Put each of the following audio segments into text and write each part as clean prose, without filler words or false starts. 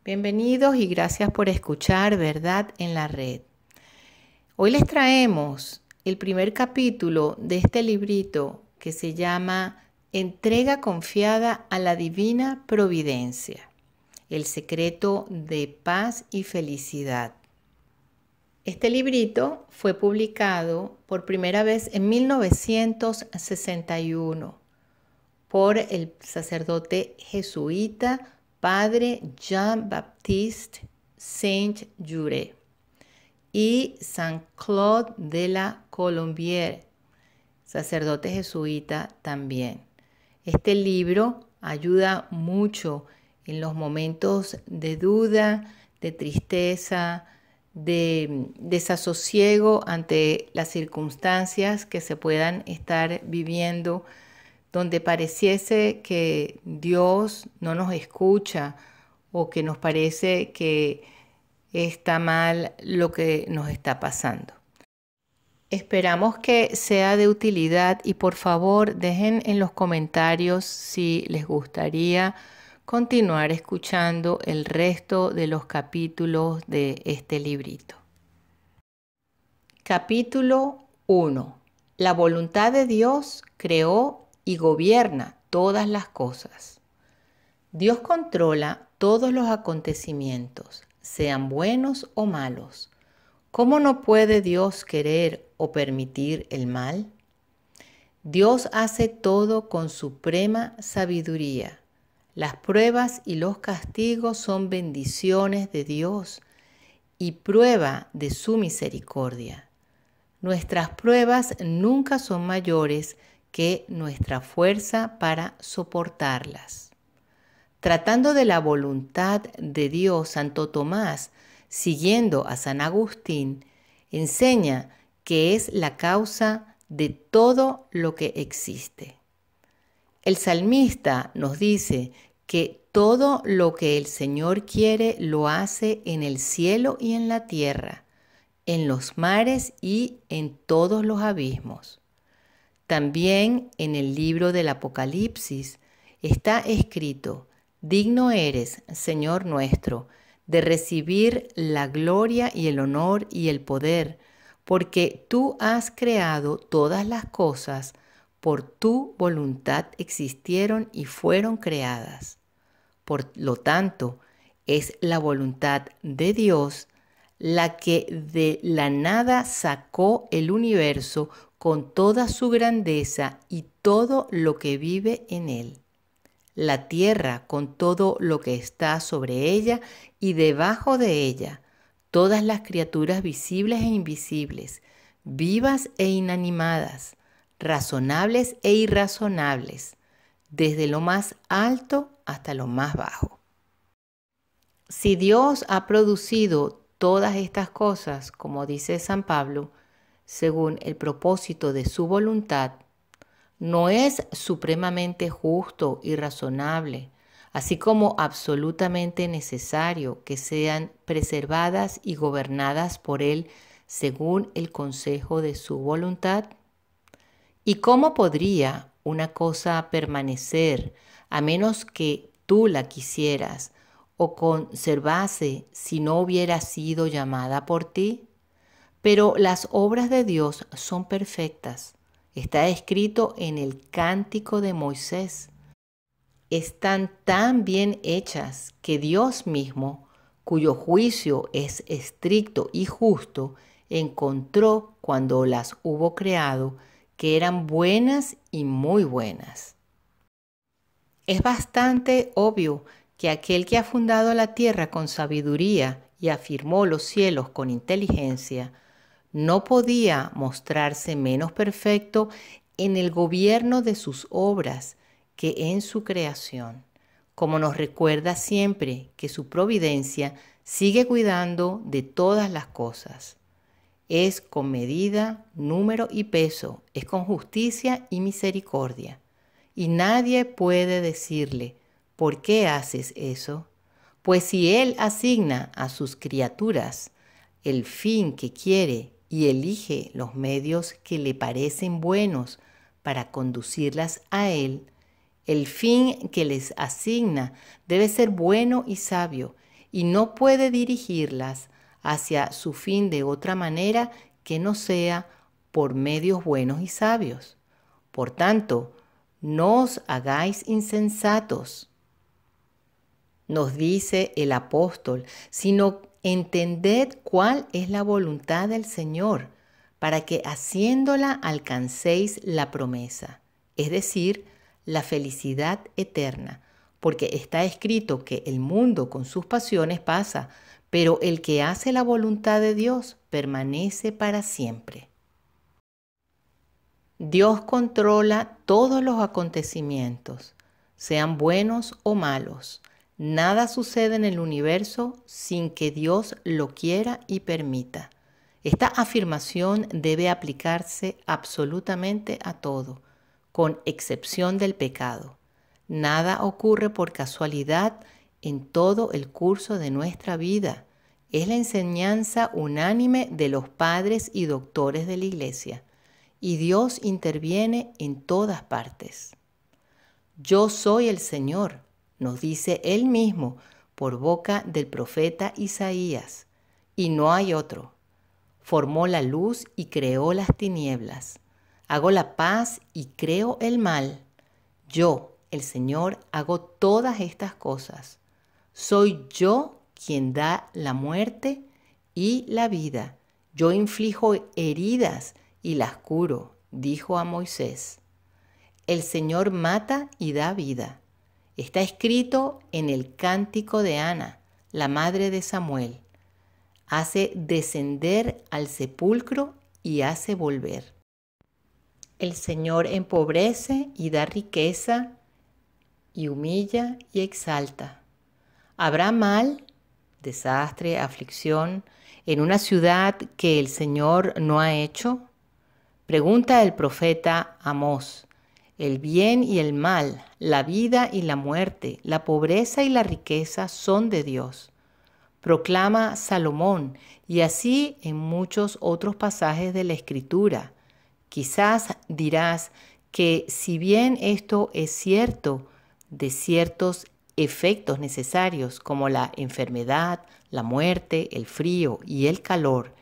Bienvenidos y gracias por escuchar Verdad en la Red. Hoy les traemos el primer capítulo de este librito que se llama Entrega confiada a la Divina Providencia, el secreto de paz y felicidad. Este librito fue publicado por primera vez en 1961 por el sacerdote jesuita Padre Jean-Baptiste Saint-Jure y Saint-Claude de la Colombière, sacerdote jesuita también. Este libro ayuda mucho en los momentos de duda, de tristeza, de desasosiego ante las circunstancias que se puedan estar viviendo, donde pareciese que Dios no nos escucha o que nos parece que está mal lo que nos está pasando. Esperamos que sea de utilidad y por favor dejen en los comentarios si les gustaría continuar escuchando el resto de los capítulos de este librito. Capítulo 1. La voluntad de Dios creó y gobierna todas las cosas. Dios controla todos los acontecimientos, sean buenos o malos. ¿Cómo no puede Dios querer o permitir el mal? Dios hace todo con suprema sabiduría. Las pruebas y los castigos son bendiciones de Dios y prueba de su misericordia. Nuestras pruebas nunca son mayores que nuestra fuerza para soportarlas. Tratando de la voluntad de Dios, Santo Tomás, siguiendo a San Agustín, enseña que es la causa de todo lo que existe. El salmista nos dice que todo lo que el Señor quiere lo hace en el cielo y en la tierra, en los mares y en todos los abismos. También en el libro del Apocalipsis está escrito: digno eres, Señor nuestro, de recibir la gloria y el honor y el poder, porque tú has creado todas las cosas, por tu voluntad existieron y fueron creadas. Por lo tanto, es la voluntad de Dios la que de la nada sacó el universo con toda su grandeza y todo lo que vive en él. La tierra con todo lo que está sobre ella y debajo de ella, todas las criaturas visibles e invisibles, vivas e inanimadas, razonables e irrazonables, desde lo más alto hasta lo más bajo. Si Dios ha producido todas estas cosas, como dice San Pablo, según el propósito de su voluntad, ¿no es supremamente justo y razonable, así como absolutamente necesario que sean preservadas y gobernadas por Él según el consejo de su voluntad? ¿Y cómo podría una cosa permanecer a menos que tú la quisieras o conservase si no hubiera sido llamada por ti? Pero las obras de Dios son perfectas. Está escrito en el Cántico de Moisés. Están tan bien hechas que Dios mismo, cuyo juicio es estricto y justo, encontró cuando las hubo creado que eran buenas y muy buenas. Es bastante obvio que aquel que ha fundado la tierra con sabiduría y afirmó los cielos con inteligencia, no podía mostrarse menos perfecto en el gobierno de sus obras que en su creación, como nos recuerda siempre que su providencia sigue cuidando de todas las cosas. Es con medida, número y peso, es con justicia y misericordia. Y nadie puede decirle, ¿por qué haces eso? Pues si Él asigna a sus criaturas el fin que quiere y elige los medios que le parecen buenos para conducirlas a Él, el fin que les asigna debe ser bueno y sabio, y no puede dirigirlas hacia su fin de otra manera que no sea por medios buenos y sabios. Por tanto, no os hagáis insensatos, nos dice el apóstol, sino entended cuál es la voluntad del Señor, para que haciéndola alcancéis la promesa, es decir, la felicidad eterna, porque está escrito que el mundo con sus pasiones pasa, pero el que hace la voluntad de Dios permanece para siempre. Dios controla todos los acontecimientos, sean buenos o malos. Nada sucede en el universo sin que Dios lo quiera y permita. Esta afirmación debe aplicarse absolutamente a todo, con excepción del pecado. Nada ocurre por casualidad en todo el curso de nuestra vida. Es la enseñanza unánime de los padres y doctores de la Iglesia. Y Dios interviene en todas partes. Yo soy el Señor, nos dice Él mismo por boca del profeta Isaías, y no hay otro. Formó la luz y creó las tinieblas. Hago la paz y creo el mal. Yo, el Señor, hago todas estas cosas. Soy yo quien da la muerte y la vida. Yo inflijo heridas y las curo, dijo a Moisés. El Señor mata y da vida. Está escrito en el cántico de Ana, la madre de Samuel. Hace descender al sepulcro y hace volver. El Señor empobrece y da riqueza, y humilla y exalta. ¿Habrá mal, desastre, aflicción en una ciudad que el Señor no ha hecho? Pregunta el profeta Amós. El bien y el mal, la vida y la muerte, la pobreza y la riqueza son de Dios. Proclama Salomón, y así en muchos otros pasajes de la Escritura. Quizás dirás que si bien esto es cierto de ciertos efectos necesarios como la enfermedad, la muerte, el frío y el calor,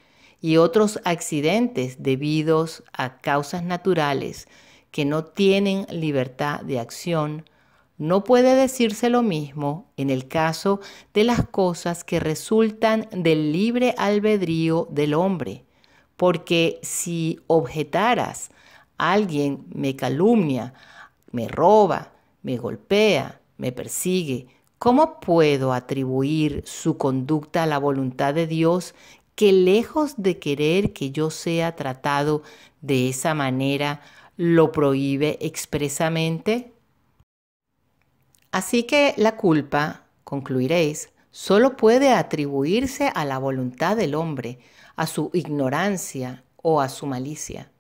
y otros accidentes debidos a causas naturales que no tienen libertad de acción, no puede decirse lo mismo en el caso de las cosas que resultan del libre albedrío del hombre, porque si objetaras, alguien me calumnia, me roba, me golpea, me persigue, ¿cómo puedo atribuir su conducta a la voluntad de Dios, que lejos de querer que yo sea tratado de esa manera, lo prohíbe expresamente? Así que la culpa, concluiréis, solo puede atribuirse a la voluntad del hombre, a su ignorancia o a su malicia.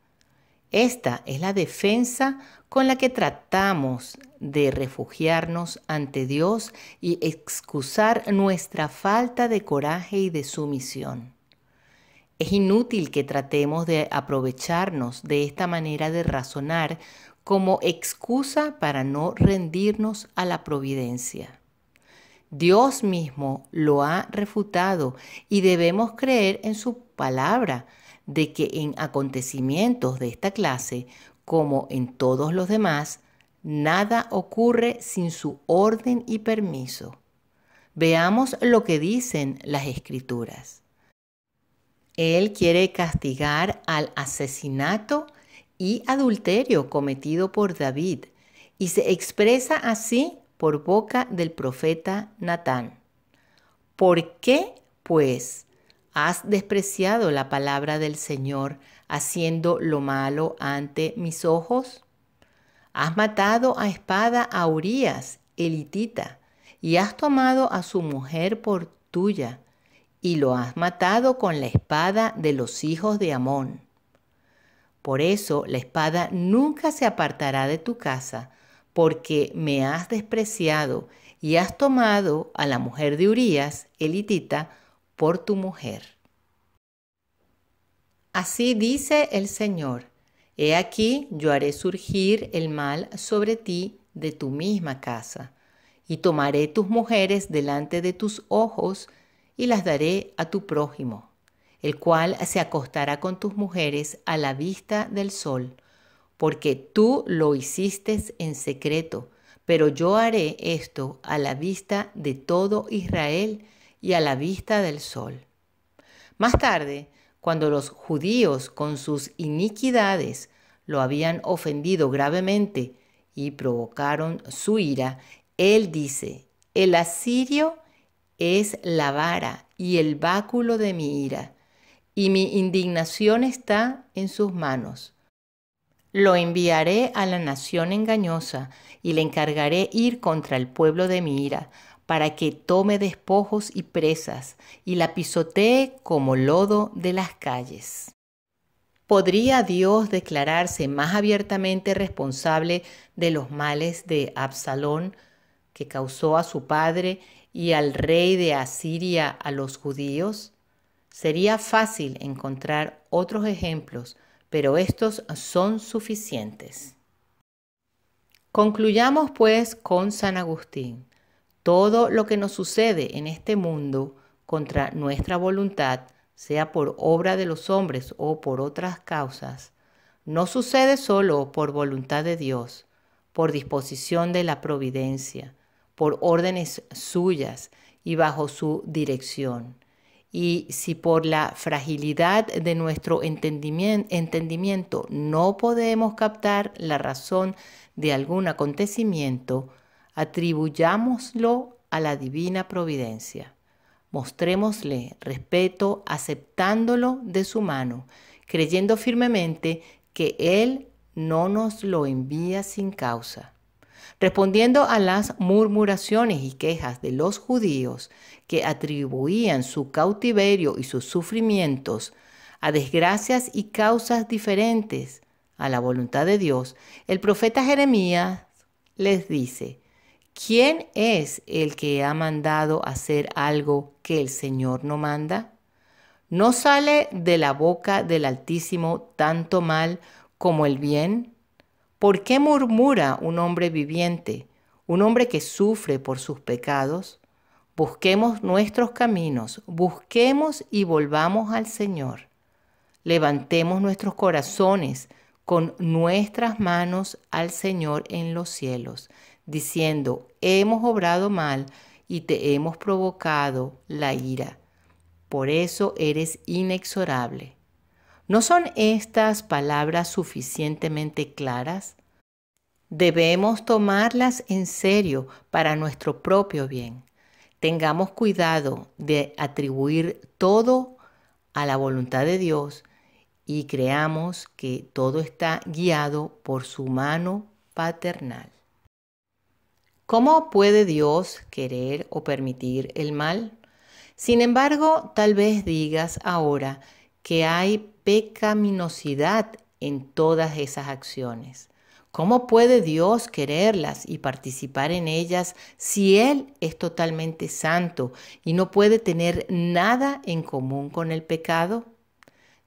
Esta es la defensa con la que tratamos de refugiarnos ante Dios y excusar nuestra falta de coraje y de sumisión. Es inútil que tratemos de aprovecharnos de esta manera de razonar como excusa para no rendirnos a la providencia. Dios mismo lo ha refutado y debemos creer en su palabra de que en acontecimientos de esta clase, como en todos los demás, nada ocurre sin su orden y permiso. Veamos lo que dicen las Escrituras. Él quiere castigar al asesinato y adulterio cometido por David, y se expresa así por boca del profeta Natán. ¿Por qué, pues, has despreciado la palabra del Señor, haciendo lo malo ante mis ojos? Has matado a espada a Urías, el hitita, y has tomado a su mujer por tuya, y lo has matado con la espada de los hijos de Amón. Por eso la espada nunca se apartará de tu casa, porque me has despreciado y has tomado a la mujer de Urías, el hitita, por tu mujer. Así dice el Señor: He aquí, yo haré surgir el mal sobre ti de tu misma casa, Y tomaré tus mujeres delante de tus ojos y las daré a tu prójimo, el cual se acostará con tus mujeres a la vista del sol, porque tú lo hiciste en secreto, pero yo haré esto a la vista de todo Israel y a la vista del sol. Más tarde, cuando los judíos con sus iniquidades lo habían ofendido gravemente y provocaron su ira, él dice: el asirio es la vara y el báculo de mi ira, y mi indignación está en sus manos. Lo enviaré a la nación engañosa y le encargaré ir contra el pueblo de mi ira, para que tome despojos y presas y la pisotee como lodo de las calles. ¿Podría Dios declararse más abiertamente responsable de los males de Absalón, que causó a su padre, y al rey de Asiria a los judíos? Sería fácil encontrar otros ejemplos, pero estos son suficientes. Concluyamos pues con San Agustín. Todo lo que nos sucede en este mundo contra nuestra voluntad, sea por obra de los hombres o por otras causas, no sucede solo por voluntad de Dios, por disposición de la providencia, por órdenes suyas y bajo su dirección. Y si por la fragilidad de nuestro entendimiento no podemos captar la razón de algún acontecimiento, atribuyámoslo a la divina providencia. Mostrémosle respeto aceptándolo de su mano, creyendo firmemente que Él no nos lo envía sin causa. Respondiendo a las murmuraciones y quejas de los judíos que atribuían su cautiverio y sus sufrimientos a desgracias y causas diferentes a la voluntad de Dios, el profeta Jeremías les dice: ¿quién es el que ha mandado hacer algo que el Señor no manda? ¿No sale de la boca del Altísimo tanto mal como el bien? ¿Por qué murmura un hombre viviente, un hombre que sufre por sus pecados? Busquemos nuestros caminos, busquemos y volvamos al Señor. Levantemos nuestros corazones con nuestras manos al Señor en los cielos, diciendo: hemos obrado mal y te hemos provocado la ira. Por eso eres inexorable. ¿No son estas palabras suficientemente claras? Debemos tomarlas en serio para nuestro propio bien. Tengamos cuidado de atribuir todo a la voluntad de Dios y creamos que todo está guiado por su mano paternal. ¿Cómo puede Dios querer o permitir el mal? Sin embargo, tal vez digas ahora que hay pecaminosidad en todas esas acciones. ¿Cómo puede Dios quererlas y participar en ellas si Él es totalmente santo y no puede tener nada en común con el pecado?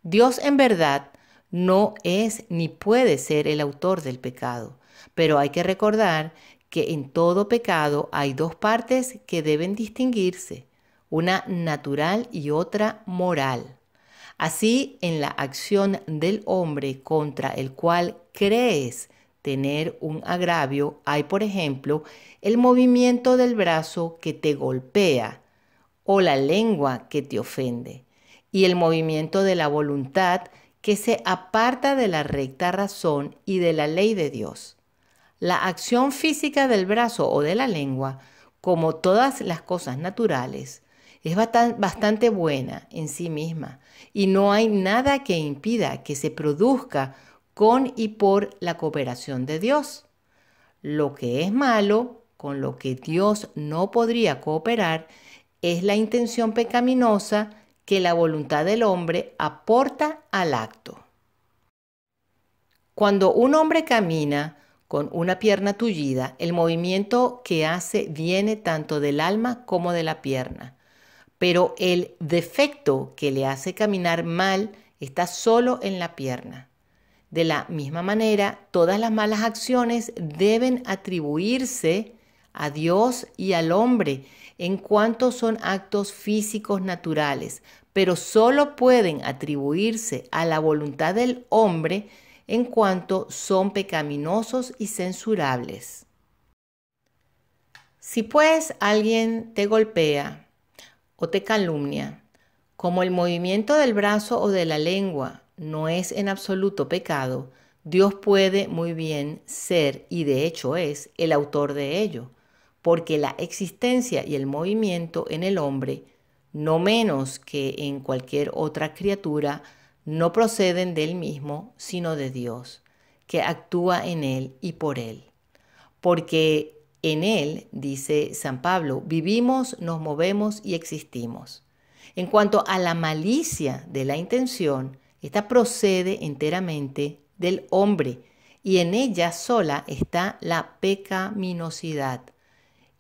Dios en verdad no es ni puede ser el autor del pecado, pero hay que recordar que en todo pecado hay dos partes que deben distinguirse, una natural y otra moral. Así, en la acción del hombre contra el cual crees tener un agravio, hay, por ejemplo, el movimiento del brazo que te golpea o la lengua que te ofende, y el movimiento de la voluntad que se aparta de la recta razón y de la ley de Dios. La acción física del brazo o de la lengua, como todas las cosas naturales, es bastante buena en sí misma y no hay nada que impida que se produzca con y por la cooperación de Dios. Lo que es malo, con lo que Dios no podría cooperar, es la intención pecaminosa que la voluntad del hombre aporta al acto. Cuando un hombre camina con una pierna tullida, el movimiento que hace viene tanto del alma como de la pierna. Pero el defecto que le hace caminar mal está solo en la pierna. De la misma manera, todas las malas acciones deben atribuirse a Dios y al hombre en cuanto son actos físicos naturales, pero solo pueden atribuirse a la voluntad del hombre en cuanto son pecaminosos y censurables. Si pues alguien te golpea o te calumnia, como el movimiento del brazo o de la lengua no es en absoluto pecado, Dios puede muy bien ser, y de hecho es, el autor de ello, porque la existencia y el movimiento en el hombre, no menos que en cualquier otra criatura, no proceden del mismo, sino de Dios, que actúa en él y por él. Porque en él, dice San Pablo, vivimos, nos movemos y existimos. En cuanto a la malicia de la intención, esta procede enteramente del hombre y en ella sola está la pecaminosidad,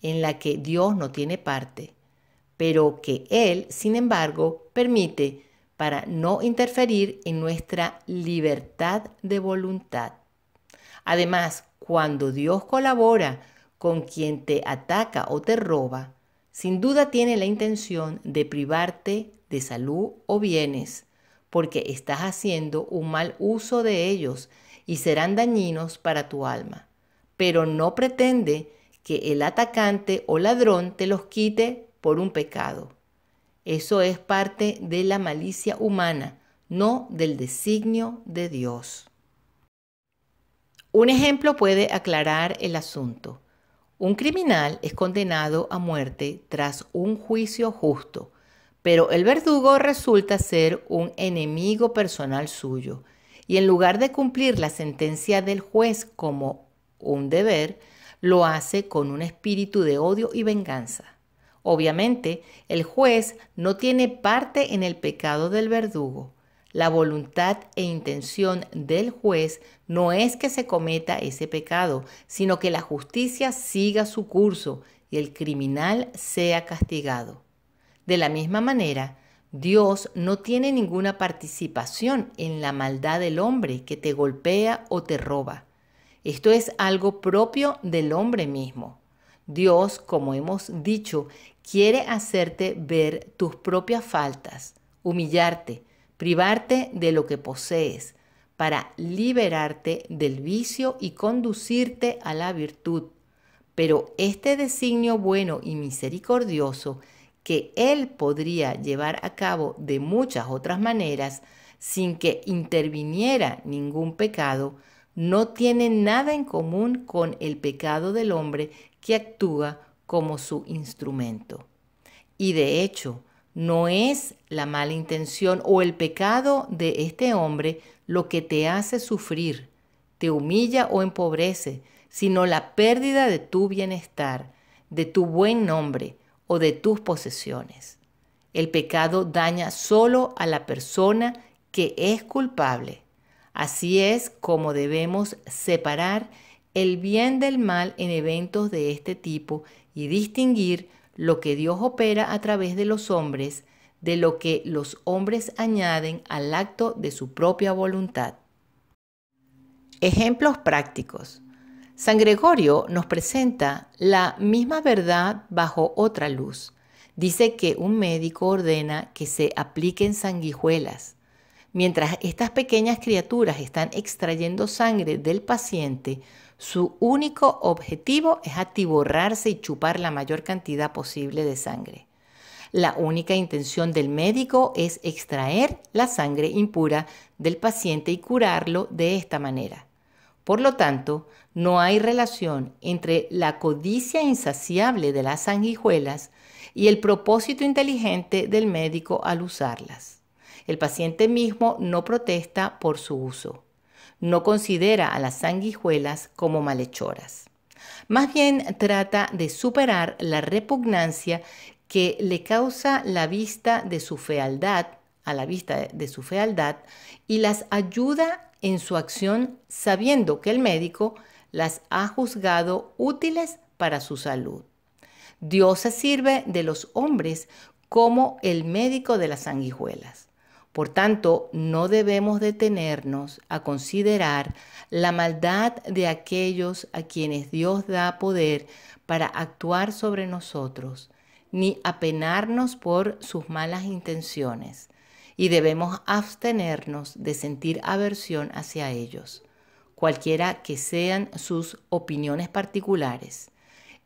en la que Dios no tiene parte, pero que Él, sin embargo, permite para no interferir en nuestra libertad de voluntad. Además, cuando Dios colabora con quien te ataca o te roba, sin duda tiene la intención de privarte de salud o bienes, porque estás haciendo un mal uso de ellos y serán dañinos para tu alma. Pero no pretende que el atacante o ladrón te los quite por un pecado. Eso es parte de la malicia humana, no del designio de Dios. Un ejemplo puede aclarar el asunto. Un criminal es condenado a muerte tras un juicio justo, pero el verdugo resulta ser un enemigo personal suyo, y en lugar de cumplir la sentencia del juez como un deber, lo hace con un espíritu de odio y venganza. Obviamente, el juez no tiene parte en el pecado del verdugo. La voluntad e intención del juez no es que se cometa ese pecado, sino que la justicia siga su curso y el criminal sea castigado. De la misma manera, Dios no tiene ninguna participación en la maldad del hombre que te golpea o te roba. Esto es algo propio del hombre mismo. Dios, como hemos dicho, quiere hacerte ver tus propias faltas, humillarte, privarte de lo que posees, para liberarte del vicio y conducirte a la virtud. Pero este designio bueno y misericordioso que Él podría llevar a cabo de muchas otras maneras sin que interviniera ningún pecado, no tiene nada en común con el pecado del hombre que actúa como su instrumento. Y de hecho, no es la mala intención o el pecado de este hombre lo que te hace sufrir, te humilla o empobrece, sino la pérdida de tu bienestar, de tu buen nombre o de tus posesiones. El pecado daña solo a la persona que es culpable. Así es como debemos separar el bien del mal en eventos de este tipo y distinguir lo que Dios opera a través de los hombres de lo que los hombres añaden al acto de su propia voluntad. Ejemplos prácticos. San Gregorio nos presenta la misma verdad bajo otra luz. Dice que un médico ordena que se apliquen sanguijuelas. Mientras estas pequeñas criaturas están extrayendo sangre del paciente, su único objetivo es atiborrarse y chupar la mayor cantidad posible de sangre. La única intención del médico es extraer la sangre impura del paciente y curarlo de esta manera. Por lo tanto, no hay relación entre la codicia insaciable de las sanguijuelas y el propósito inteligente del médico al usarlas. El paciente mismo no protesta por su uso. No considera a las sanguijuelas como malhechoras. Más bien trata de superar la repugnancia que le causa la vista de su fealdad, a la vista de su fealdad, y las ayuda en su acción sabiendo que el médico las ha juzgado útiles para su salud. Dios se sirve de los hombres como el médico de las sanguijuelas. Por tanto, no debemos detenernos a considerar la maldad de aquellos a quienes Dios da poder para actuar sobre nosotros, ni apenarnos por sus malas intenciones, y debemos abstenernos de sentir aversión hacia ellos, cualquiera que sean sus opiniones particulares.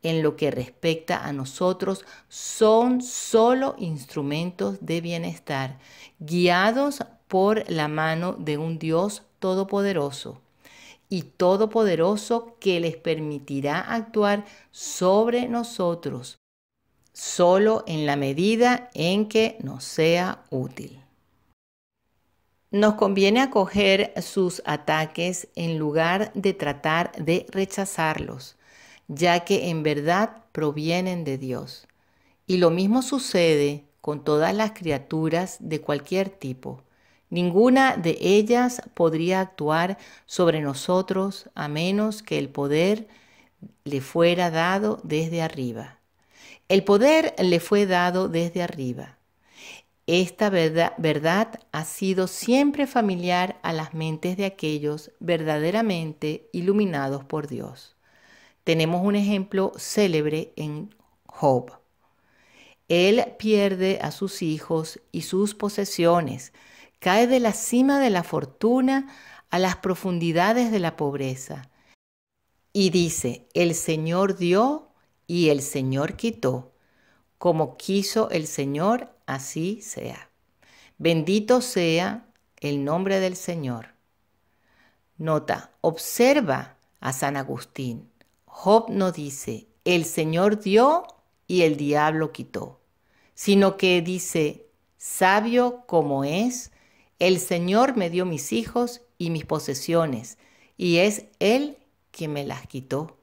En lo que respecta a nosotros, son solo instrumentos de bienestar, guiados por la mano de un Dios todopoderoso que les permitirá actuar sobre nosotros, solo en la medida en que nos sea útil. Nos conviene acoger sus ataques en lugar de tratar de rechazarlos, ya que en verdad provienen de Dios. Y lo mismo sucede con todas las criaturas de cualquier tipo. Ninguna de ellas podría actuar sobre nosotros a menos que el poder le fuera dado desde arriba. El poder le fue dado desde arriba. Esta verdad ha sido siempre familiar a las mentes de aquellos verdaderamente iluminados por Dios. Tenemos un ejemplo célebre en Job. Él pierde a sus hijos y sus posesiones, cae de la cima de la fortuna a las profundidades de la pobreza. Y dice, el Señor dio y el Señor quitó. Como quiso el Señor, así sea. Bendito sea el nombre del Señor. Nota, observa a San Agustín. Job no dice, el Señor dio y el diablo quitó, sino que dice, sabio como es, el Señor me dio mis hijos y mis posesiones, y es Él quien me las quitó.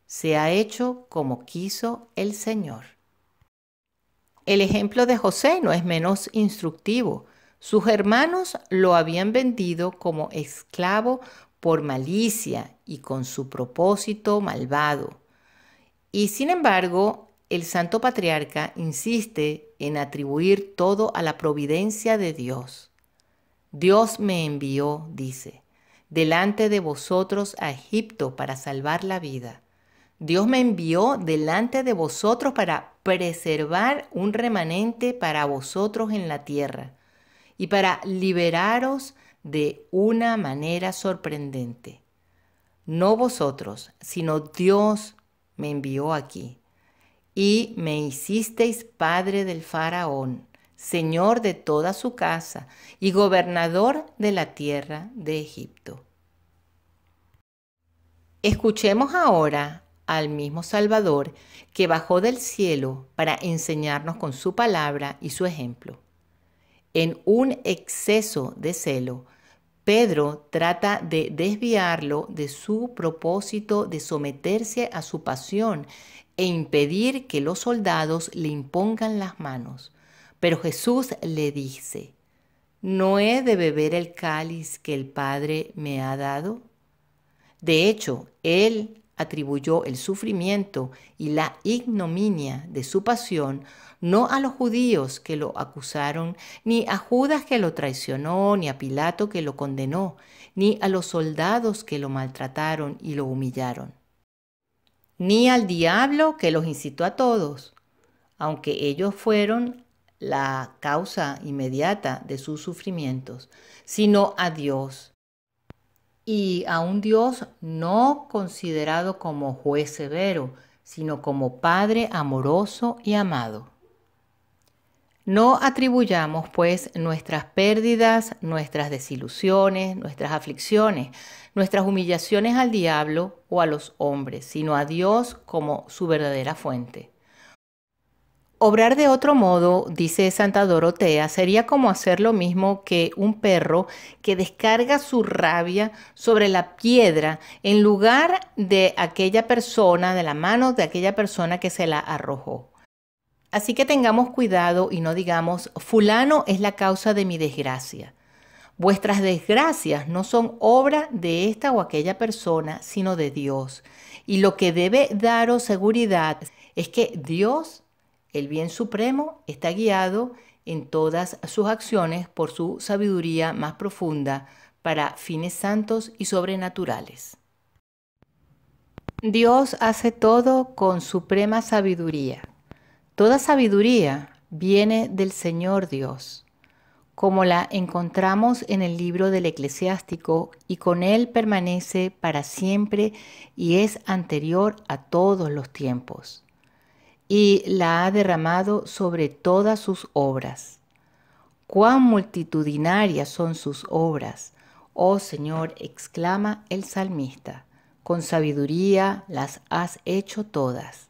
Se ha hecho como quiso el Señor. El ejemplo de José no es menos instructivo. Sus hermanos lo habían vendido como esclavo por malicia y con su propósito malvado. Y sin embargo, el santo patriarca insiste en atribuir todo a la providencia de Dios. Dios me envió, dice, delante de vosotros a Egipto para salvar la vida. Dios me envió delante de vosotros para preservar un remanente para vosotros en la tierra y para liberaros de una manera sorprendente. No vosotros, sino Dios me envió aquí. Y me hicisteis padre del faraón, señor de toda su casa y gobernador de la tierra de Egipto. Escuchemos ahora al mismo Salvador que bajó del cielo para enseñarnos con su palabra y su ejemplo. En un exceso de celo, Pedro trata de desviarlo de su propósito de someterse a su pasión e impedir que los soldados le impongan las manos. Pero Jesús le dice, ¿no he de beber el cáliz que el Padre me ha dado? De hecho, él atribuyó el sufrimiento y la ignominia de su pasión no a los judíos que lo acusaron, ni a Judas que lo traicionó, ni a Pilato que lo condenó, ni a los soldados que lo maltrataron y lo humillaron, ni al diablo que los incitó a todos, aunque ellos fueron la causa inmediata de sus sufrimientos, sino a Dios. Y a un Dios no considerado como juez severo, sino como Padre amoroso y amado. No atribuyamos, pues, nuestras pérdidas, nuestras desilusiones, nuestras aflicciones, nuestras humillaciones al diablo o a los hombres, sino a Dios como su verdadera fuente. Obrar de otro modo, dice Santa Dorotea, sería como hacer lo mismo que un perro que descarga su rabia sobre la piedra en lugar de aquella persona, de la mano de aquella persona que se la arrojó. Así que tengamos cuidado y no digamos, fulano es la causa de mi desgracia. Vuestras desgracias no son obra de esta o aquella persona, sino de Dios. Y lo que debe daros seguridad es que Dios El bien supremo está guiado en todas sus acciones por su sabiduría más profunda para fines santos y sobrenaturales. Dios hace todo con suprema sabiduría. Toda sabiduría viene del Señor Dios, como la encontramos en el libro del Eclesiástico, y con él permanece para siempre y es anterior a todos los tiempos, y la ha derramado sobre todas sus obras. ¡Cuán multitudinarias son sus obras! Oh Señor, exclama el salmista, con sabiduría las has hecho todas.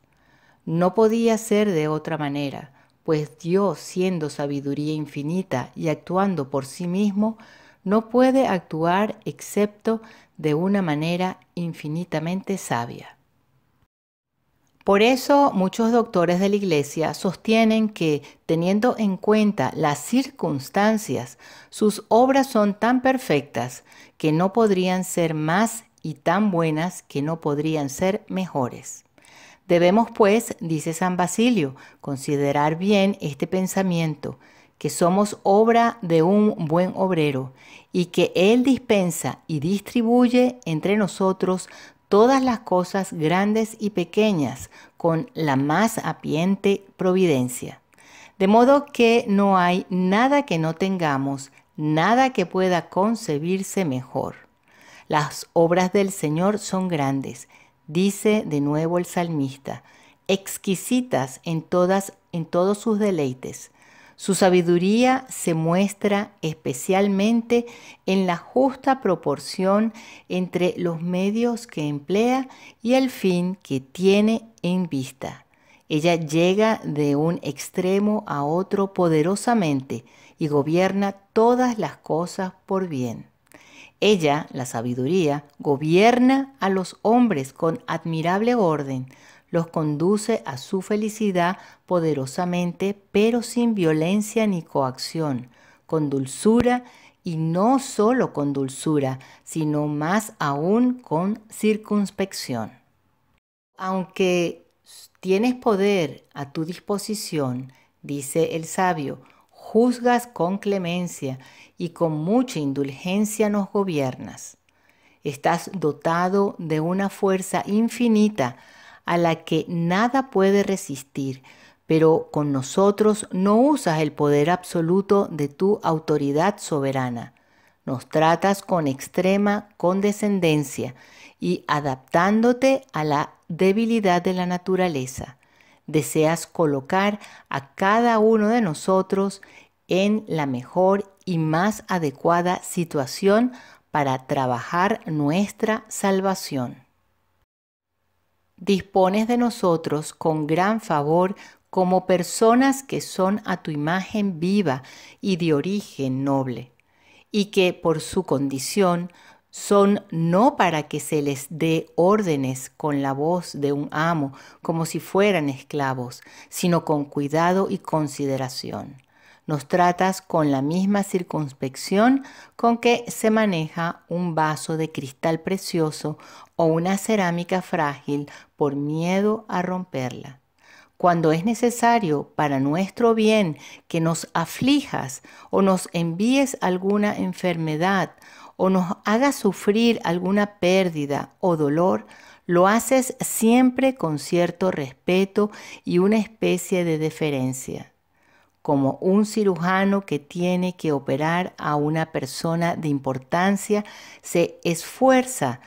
No podía ser de otra manera, pues Dios, siendo sabiduría infinita y actuando por sí mismo, no puede actuar excepto de una manera infinitamente sabia. Por eso muchos doctores de la Iglesia sostienen que, teniendo en cuenta las circunstancias, sus obras son tan perfectas que no podrían ser más y tan buenas que no podrían ser mejores. Debemos, pues, dice San Basilio, considerar bien este pensamiento, que somos obra de un buen obrero y que Él dispensa y distribuye entre nosotros todas las cosas grandes y pequeñas con la más apiente providencia. De modo que no hay nada que no tengamos, nada que pueda concebirse mejor. Las obras del Señor son grandes, dice de nuevo el salmista, exquisitas en todos sus deleites. Su sabiduría se muestra especialmente en la justa proporción entre los medios que emplea y el fin que tiene en vista. Ella llega de un extremo a otro poderosamente y gobierna todas las cosas por bien. Ella, la sabiduría, gobierna a los hombres con admirable orden, los conduce a su felicidad poderosamente, pero sin violencia ni coacción, con dulzura, y no solo con dulzura, sino más aún con circunspección. Aunque tienes poder a tu disposición, dice el sabio, juzgas con clemencia y con mucha indulgencia nos gobiernas. Estás dotado de una fuerza infinita a la que nada puede resistir, pero con nosotros no usas el poder absoluto de tu autoridad soberana. Nos tratas con extrema condescendencia y adaptándote a la debilidad de la naturaleza. Deseas colocar a cada uno de nosotros en la mejor y más adecuada situación para trabajar nuestra salvación. Dispones de nosotros con gran favor como personas que son a tu imagen viva y de origen noble, y que por su condición son no para que se les dé órdenes con la voz de un amo como si fueran esclavos, sino con cuidado y consideración. Nos tratas con la misma circunspección con que se maneja un vaso de cristal precioso o una cerámica frágil por miedo a romperla. Cuando es necesario para nuestro bien que nos aflijas o nos envíes alguna enfermedad o nos hagas sufrir alguna pérdida o dolor, lo haces siempre con cierto respeto y una especie de deferencia. Como un cirujano que tiene que operar a una persona de importancia, se esfuerza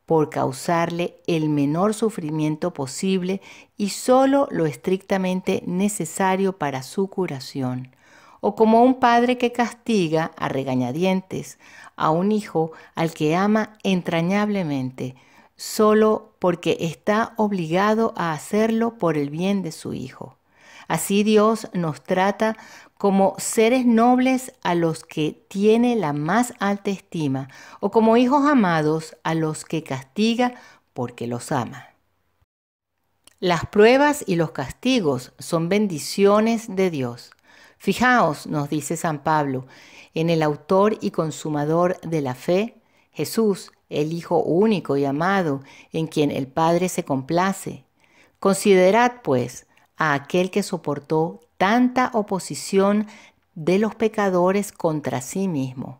por causarle el menor sufrimiento posible y solo lo estrictamente necesario para su curación. O como un padre que castiga a regañadientes a un hijo al que ama entrañablemente, solo porque está obligado a hacerlo por el bien de su hijo. Así Dios nos trata como seres nobles a los que tiene la más alta estima, o como hijos amados a los que castiga porque los ama. Las pruebas y los castigos son bendiciones de Dios. Fijaos, nos dice San Pablo, en el autor y consumador de la fe, Jesús, el Hijo único y amado, en quien el Padre se complace. Considerad, pues, a aquel que soportó tanta oposición de los pecadores contra sí mismo,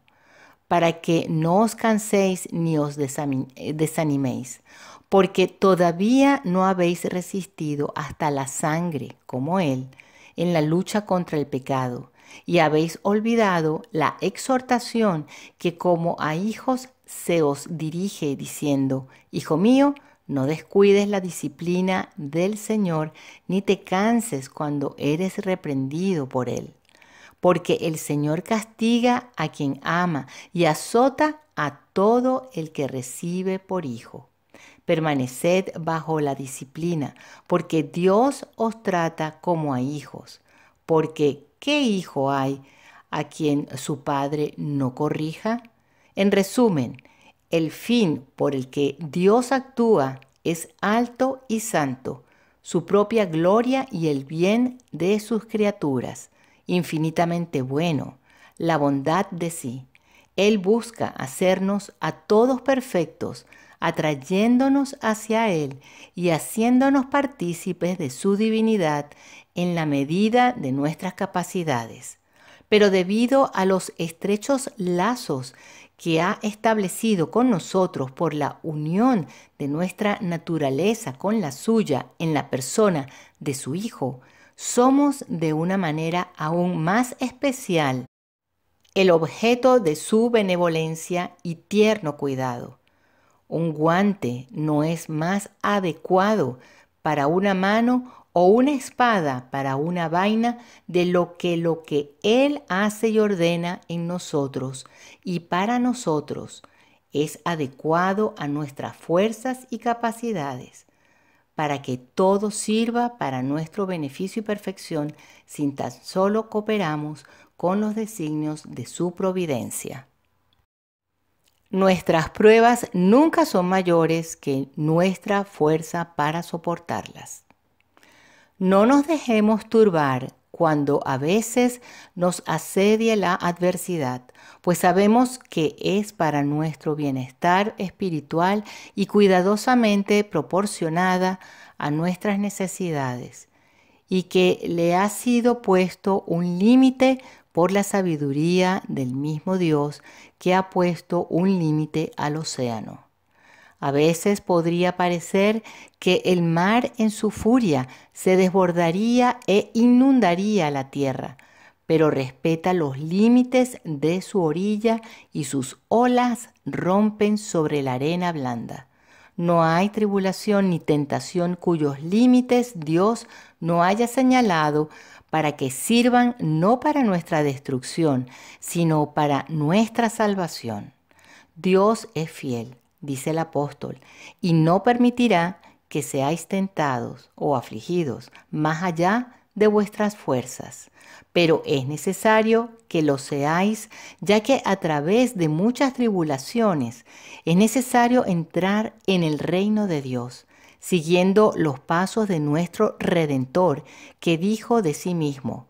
para que no os canséis ni os desaniméis, porque todavía no habéis resistido hasta la sangre, como Él, en la lucha contra el pecado, y habéis olvidado la exhortación que como a hijos se os dirige, diciendo: Hijo mío, no descuides la disciplina del Señor, ni te canses cuando eres reprendido por Él. Porque el Señor castiga a quien ama y azota a todo el que recibe por hijo. Permaneced bajo la disciplina, porque Dios os trata como a hijos. Porque ¿qué hijo hay a quien su padre no corrija? En resumen, el fin por el que Dios actúa es alto y santo, su propia gloria y el bien de sus criaturas, infinitamente bueno, la bondad de sí. Él busca hacernos a todos perfectos, atrayéndonos hacia Él y haciéndonos partícipes de su divinidad en la medida de nuestras capacidades. Pero debido a los estrechos lazos que ha establecido con nosotros por la unión de nuestra naturaleza con la suya en la persona de su Hijo, somos de una manera aún más especial el objeto de su benevolencia y tierno cuidado. Un guante no es más adecuado para una mano o una espada para una vaina de lo que Él hace y ordena en nosotros y para nosotros es adecuado a nuestras fuerzas y capacidades, para que todo sirva para nuestro beneficio y perfección, sin tan solo cooperamos con los designios de su providencia. Nuestras pruebas nunca son mayores que nuestra fuerza para soportarlas. No nos dejemos turbar cuando a veces nos asedia la adversidad, pues sabemos que es para nuestro bienestar espiritual y cuidadosamente proporcionada a nuestras necesidades, y que le ha sido puesto un límite por la sabiduría del mismo Dios que ha puesto un límite al océano. A veces podría parecer que el mar en su furia se desbordaría e inundaría la tierra, pero respeta los límites de su orilla y sus olas rompen sobre la arena blanda. No hay tribulación ni tentación cuyos límites Dios no haya señalado para que sirvan no para nuestra destrucción, sino para nuestra salvación. Dios es fiel, dice el apóstol, y no permitirá que seáis tentados o afligidos más allá de vuestras fuerzas. Pero es necesario que lo seáis, ya que a través de muchas tribulaciones es necesario entrar en el reino de Dios, siguiendo los pasos de nuestro Redentor, que dijo de sí mismo: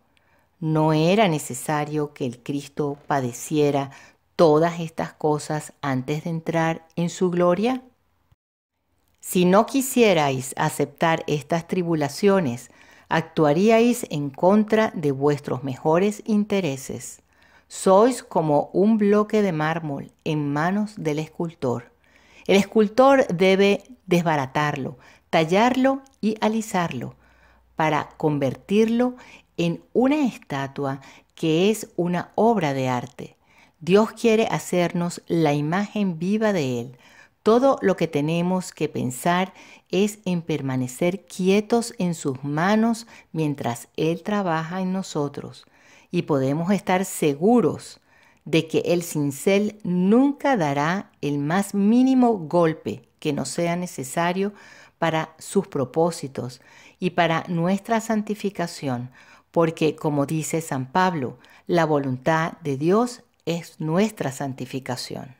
¿no era necesario que el Cristo padeciera todas estas cosas antes de entrar en su gloria? Si no quisierais aceptar estas tribulaciones, actuaríais en contra de vuestros mejores intereses. Sois como un bloque de mármol en manos del escultor. El escultor debe desbaratarlo, tallarlo y alisarlo para convertirlo en una estatua que es una obra de arte. Dios quiere hacernos la imagen viva de Él. Todo lo que tenemos que pensar es en permanecer quietos en sus manos mientras Él trabaja en nosotros. Y podemos estar seguros de que el cincel nunca dará el más mínimo golpe que no sea necesario para sus propósitos y para nuestra santificación, porque, como dice San Pablo, la voluntad de Dios es nuestra santificación.